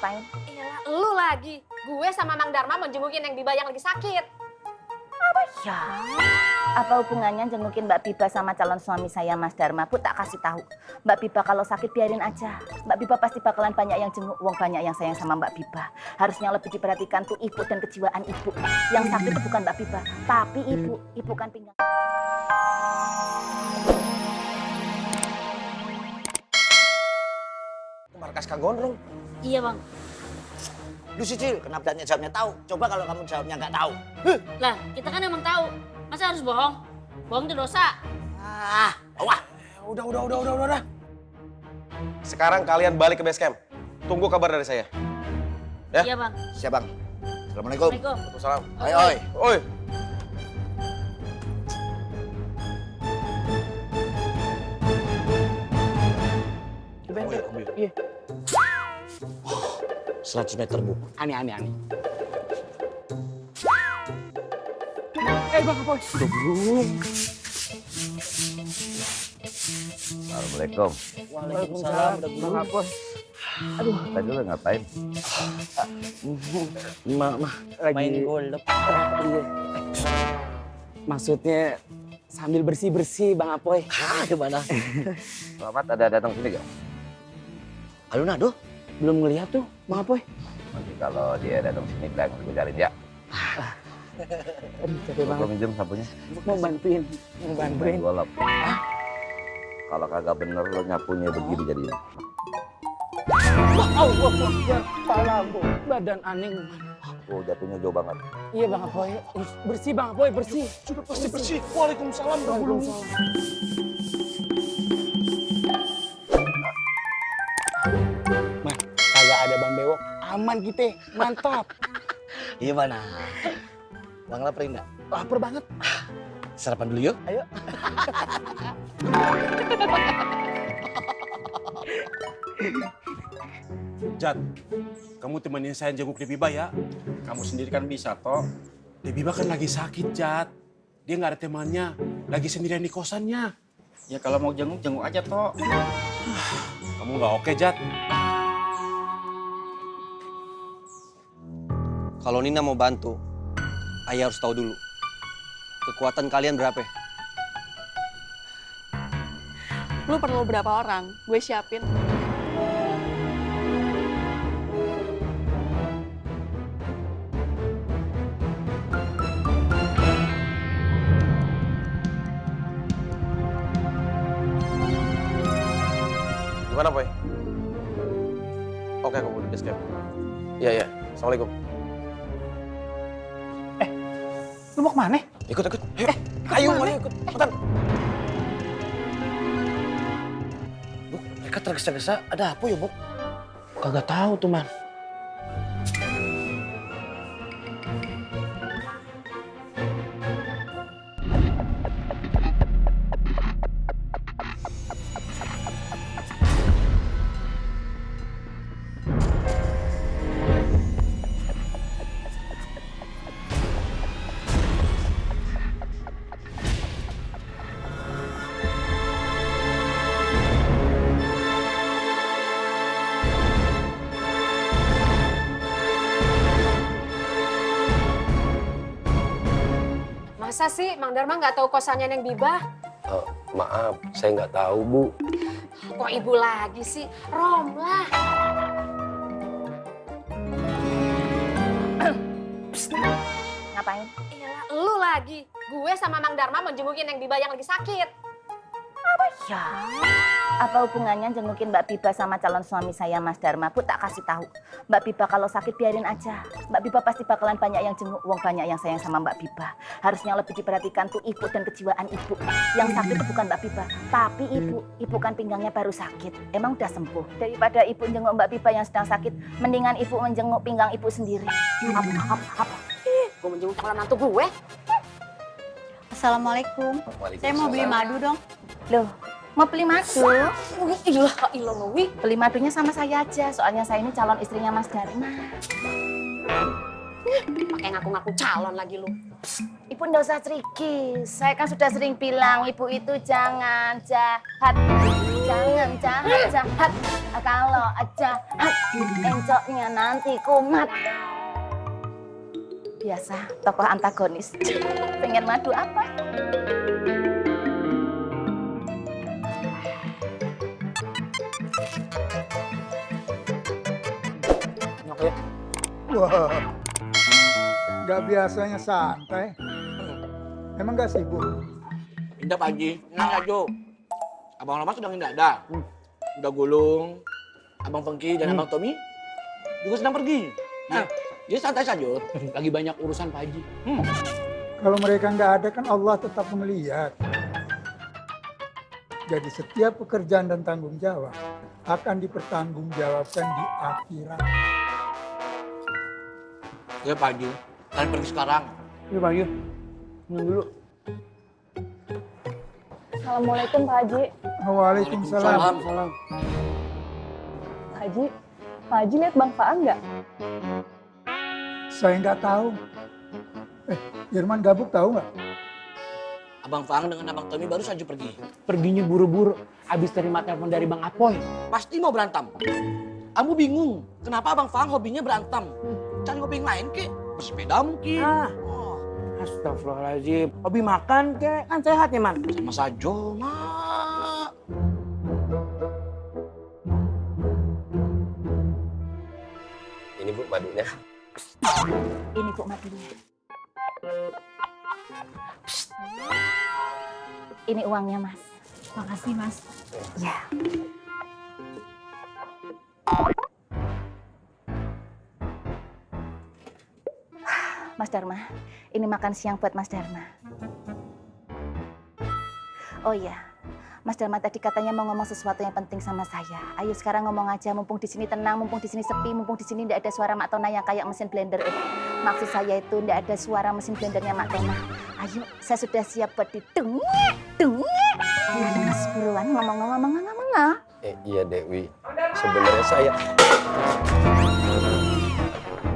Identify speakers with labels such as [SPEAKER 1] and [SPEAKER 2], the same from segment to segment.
[SPEAKER 1] Ngapain?
[SPEAKER 2] Iyalah, lu lagi. Gue sama Mang Darma mau jengukin yang Biba yang lagi sakit.
[SPEAKER 1] Ya, apa hubungannya jengukin Mbak Biba sama calon suami saya Mas Darma? Bu, tak kasih tahu. Mbak Biba kalau sakit biarin aja. Mbak Biba pasti bakalan banyak yang jenguk, wong banyak yang sayang sama Mbak Biba. Harusnya lebih diperhatikan tuh ibu dan kejiwaan ibu. Yang sakit itu bukan Mbak Biba, tapi ibu kan pinggang.
[SPEAKER 3] Markas Kang Gondrong.
[SPEAKER 4] Iya bang.
[SPEAKER 3] Lu Cil, kenapa tanya jawabnya tahu? Coba kalau kamu jawabnya nggak tahu.
[SPEAKER 4] Lah kita kan emang tahu. Masa harus bohong? Bohong itu dosa.
[SPEAKER 3] Wah.
[SPEAKER 5] Udah. Sekarang kalian balik ke base camp. Tunggu kabar dari saya. Ya?
[SPEAKER 4] Iya bang.
[SPEAKER 3] Siap, Bang. Assalamualaikum.
[SPEAKER 4] Assalamualaikum.
[SPEAKER 5] Waalaikumsalam.
[SPEAKER 3] Oi.
[SPEAKER 5] Oi.
[SPEAKER 3] Iya. 100 meter, Bu.
[SPEAKER 6] Aneh.
[SPEAKER 5] Bang Apoy.
[SPEAKER 7] Assalamualaikum.
[SPEAKER 6] Waalaikumsalam.
[SPEAKER 5] Bang Apoy.
[SPEAKER 7] Aduh, tadi lu ngapain?
[SPEAKER 6] Lagi main golf. Iya. Maksudnya sambil bersih-bersih Bang Apoy.
[SPEAKER 3] Gimana?
[SPEAKER 7] Selamat ada datang sini gak?
[SPEAKER 3] Alunado?
[SPEAKER 6] Belum ngeliat tuh Bang Apoy.
[SPEAKER 7] Nanti kalau dia datang sini bilang gue cariin ya.
[SPEAKER 6] Aduh capek
[SPEAKER 7] Gue
[SPEAKER 6] banget.
[SPEAKER 7] minjem sapunya.
[SPEAKER 6] Mau bantuin.
[SPEAKER 7] Gue lap. Kalau kagak bener lo nyapunya begini jadinya.
[SPEAKER 6] Allah Akbar. Kepala gua. Badan aneh.
[SPEAKER 7] Oh jatuhnya jauh banget.
[SPEAKER 6] Iya Bang Apoy. Bersih Bang Apoy, bersih.
[SPEAKER 5] Sudah pasti bersih. Waalaikumsalam.
[SPEAKER 6] Waalaikumsalam. Mah, kagak ada Bang Bewok. Aman kita. Mantap.
[SPEAKER 3] Gimana? Bang lapar enggak?
[SPEAKER 6] Lapar banget.
[SPEAKER 3] Sarapan dulu yuk.
[SPEAKER 6] Ayo.
[SPEAKER 5] Jat, kamu temenin saya jenguk Debiba ya. Kamu sendiri kan bisa toh. Debiba kan lagi sakit, Jat. Dia nggak ada temannya. Lagi sendirian di kosannya.
[SPEAKER 8] Ya kalau mau jenguk, jenguk aja toh.
[SPEAKER 5] Kamu nggak oke, Jat.
[SPEAKER 8] Kalau Nina mau bantu, Ayah harus tahu dulu. Kekuatan kalian berapa?
[SPEAKER 2] Lu perlu berapa orang? Gue siapin.
[SPEAKER 5] Gimana, Boy? Oke, kamu di base camp. Iya. Assalamualaikum.
[SPEAKER 6] Lu mau kemana?
[SPEAKER 5] Ikut. Ayo, mari ikut. Cepetan.
[SPEAKER 3] Bu, mereka tergesa-gesa. Ada apa ya, Bu?
[SPEAKER 6] Kagak tahu tuh, Man.
[SPEAKER 2] Masa sih Mang Darma nggak tahu kosannya Neng Biba?
[SPEAKER 5] Maaf, saya nggak tahu, Bu.
[SPEAKER 2] Kok ibu lagi sih? Romlah.
[SPEAKER 1] Ngapain?
[SPEAKER 2] Iyalah, lu lagi. Gue sama Mang Darma mau jengukin yang Biba yang lagi sakit.
[SPEAKER 1] Ya, apa hubungannya jengukin Mbak Biba sama calon suami saya Mas Darma? Bu, tak kasih tahu. Mbak Biba kalau sakit biarin aja. Mbak Biba pasti bakalan banyak yang jenguk, wong banyak yang sayang sama Mbak Biba. Harusnya lebih diperhatikan tuh ibu dan kejiwaan ibu. Yang sakit itu bukan Mbak Biba, tapi ibu kan pinggangnya baru sakit. Emang udah sembuh. Daripada ibu jenguk Mbak Biba yang sedang sakit, mendingan ibu menjenguk pinggang ibu sendiri. Apa?
[SPEAKER 2] Gue menjenguk calon mantu gue.
[SPEAKER 1] Assalamualaikum. Saya mau beli madu dong. Loh, mau beli madu?
[SPEAKER 2] Ilah, Wi.
[SPEAKER 1] Beli madunya sama saya aja, soalnya saya ini calon istrinya Mas Darma.
[SPEAKER 2] Pakai ngaku-ngaku calon lagi lu.
[SPEAKER 1] Ibu ndak usah ceriki. Saya kan sudah sering bilang ibu itu jangan jahat. Jangan jahat. Kalau jahat, encoknya nanti kumat. Biasa, tokoh antagonis. Pengen madu apa?
[SPEAKER 9] Wah, nggak biasanya santai. Emang nggak sibuk?
[SPEAKER 3] Indah Pak Haji, tenang aja. Abang Lama sedang tidak ada. Udah gulung, Abang Fengki dan Abang Tommy juga sedang pergi. Nah, jadi santai saja.
[SPEAKER 6] Lagi banyak urusan Pak Haji.
[SPEAKER 9] Kalau mereka nggak ada kan Allah tetap melihat. Jadi setiap pekerjaan dan tanggung jawab akan dipertanggungjawabkan di akhirat.
[SPEAKER 3] Ya Pak Haji, kalian pergi sekarang.
[SPEAKER 6] Iya Pak Haji. Minum dulu.
[SPEAKER 10] Assalamualaikum Pak Haji.
[SPEAKER 9] Waalaikumsalam.
[SPEAKER 6] Salam.
[SPEAKER 10] Pak Haji, Pak Haji lihat Bang Faang nggak?
[SPEAKER 9] Saya nggak tahu. Irman Gabuk tahu nggak?
[SPEAKER 3] Abang Fang dengan Abang Tommy baru saja pergi.
[SPEAKER 6] Perginya buru-buru. Habis terima telepon dari Bang Apoy.
[SPEAKER 3] Pasti mau berantem. Kamu bingung, kenapa Abang Fang hobinya berantem? Cari hobi yang lain kek, bersepeda mungkin. Oh,
[SPEAKER 6] Astagfirullahaladzim. Hobi makan kek, kan sehat ya man.
[SPEAKER 3] sama saja, Mak.
[SPEAKER 8] Ini Bu madunya.
[SPEAKER 1] Ini Bu madunya. Psst. Ini uangnya, Mas.
[SPEAKER 10] Makasih Mas.
[SPEAKER 1] Ya. Mas Dharma, ini makan siang buat Mas Dharma. Oh iya, Mas Dharma tadi katanya mau ngomong sesuatu yang penting sama saya. Ayo sekarang ngomong aja, mumpung di sini tenang, mumpung di sini sepi, mumpung di sini tidak ada suara Mak Tona yang kayak mesin blender. Maksud saya itu tidak ada suara mesin blendernya Mak Tona. Ayo, saya sudah siap buat didengek. Ayo Mas, buruan ngomong.
[SPEAKER 8] Iya Dewi. Sebenarnya saya.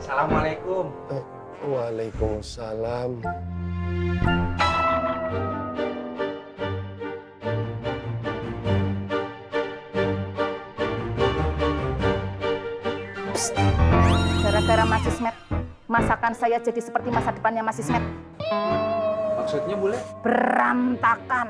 [SPEAKER 6] Assalamualaikum.
[SPEAKER 8] Waalaikumsalam.
[SPEAKER 1] Gara-gara Mas Ismet, masakan saya jadi seperti masa depannya Mas Ismet.
[SPEAKER 6] Maksudnya boleh?
[SPEAKER 1] Berantakan.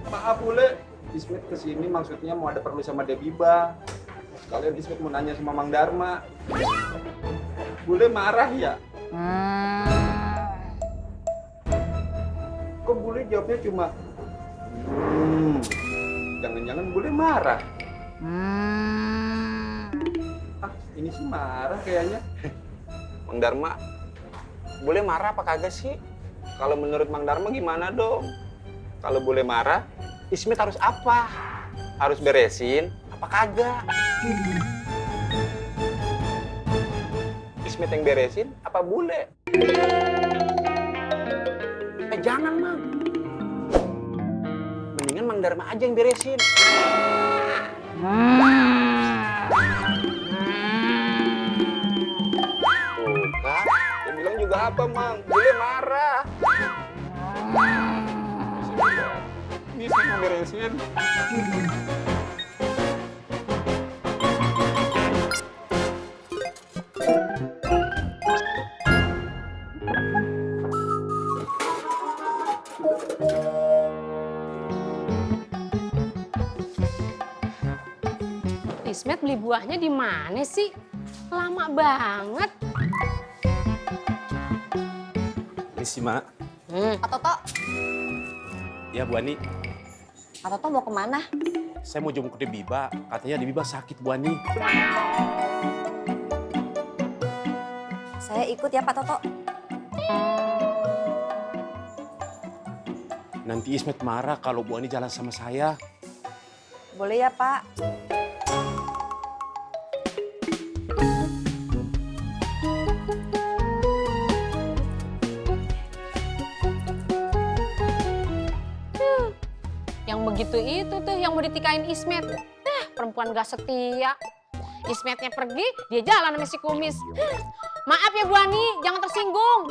[SPEAKER 5] Maaf Bule, Ismet kesini maksudnya mau ada perlu sama Debiba. Sekalian Ismet mau nanya sama Mang Dharma. Bule marah ya? Kok Bule jawabnya cuma jangan-jangan Bule marah. Ah, ini sih marah kayaknya.
[SPEAKER 6] Mang Dharma, boleh marah apa kagak sih? Kalau menurut Mang Dharma gimana dong? Kalau boleh marah, Ismet harus apa? Harus beresin apa kagak? Ismet yang beresin apa bule? Jangan Mang. Mendingan Mang Dharma aja yang beresin. Bukan, dia bilang juga apa Mang? Bule marah. Ini saya mau beresin.
[SPEAKER 2] Ismet beli buahnya di mana sih? Lama banget.
[SPEAKER 5] Ini sih, Mak.
[SPEAKER 10] Pak Toto,
[SPEAKER 5] Ya, Bu Ani.
[SPEAKER 10] Pak Toto mau kemana?
[SPEAKER 5] Saya mau jemput Debiba. Katanya Debiba sakit, Bu Ani.
[SPEAKER 10] Saya ikut ya Pak Toto.
[SPEAKER 5] Nanti Ismet marah kalau Bu Ani jalan sama saya.
[SPEAKER 10] Boleh ya Pak?
[SPEAKER 2] Yang begitu itu tuh yang mau ditikahin Ismet. Perempuan gak setia. Ismetnya pergi, dia jalan sama si Kumis. Maaf ya Bu Ani, jangan tersinggung.